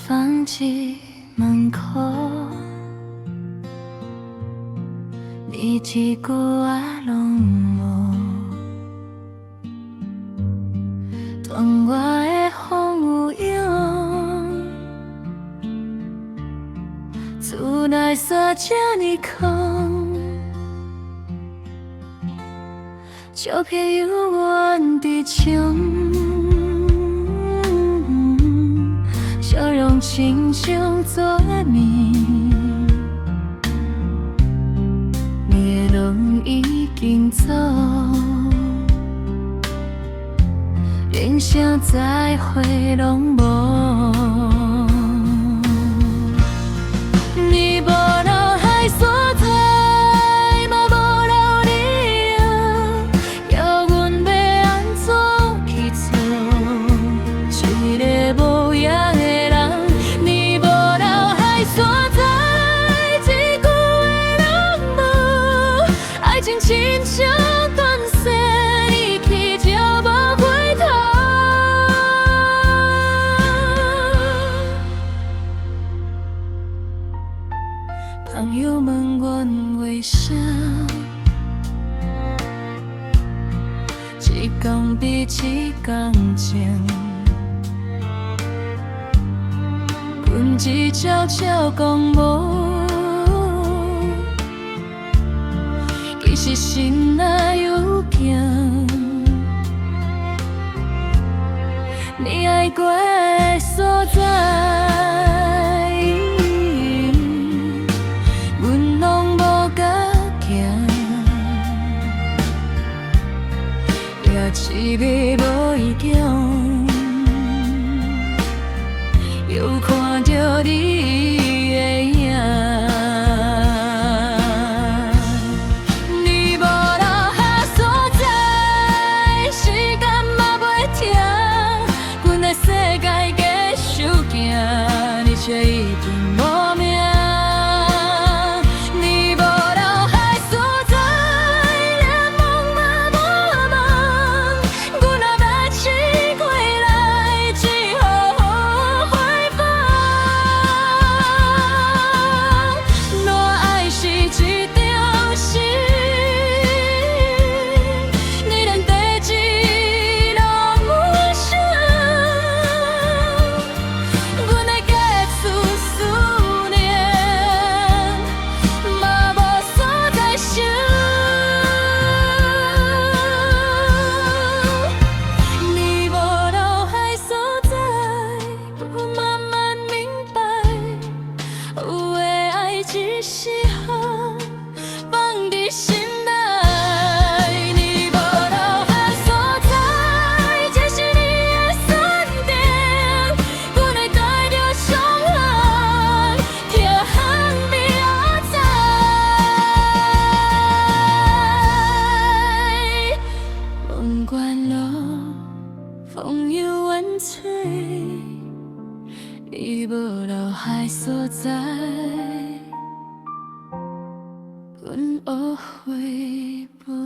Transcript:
房子门口，你一句话拢无，断我的风有影，厝内煞这呢空，照片犹原伫墙。 笑容亲像做面，你的人已经走，连声再会拢无。你无脑海所在，嘛无留理由，要阮要安怎去做？一个无样的。 亲像断线，离去就无回头。朋友问阮为啥，一天比一天情，阮只悄悄讲无。 其实心内有惊，你爱过的所在，阮拢无甲行，也一味无意中，又看着你的影。 却一定无命。你无脑海所在，连梦嘛无梦。阮若要醒过来，只好回放。若爱是一条线，你连地址拢无想。阮的。 思念，嘛无所在想。你无脑海所在，我慢慢明白，有的爱只适合放伫心内。你无脑海所在，这是你的选择，阮会带着伤害。 门关路，风又远吹，你无脑海所在，阮学会飞。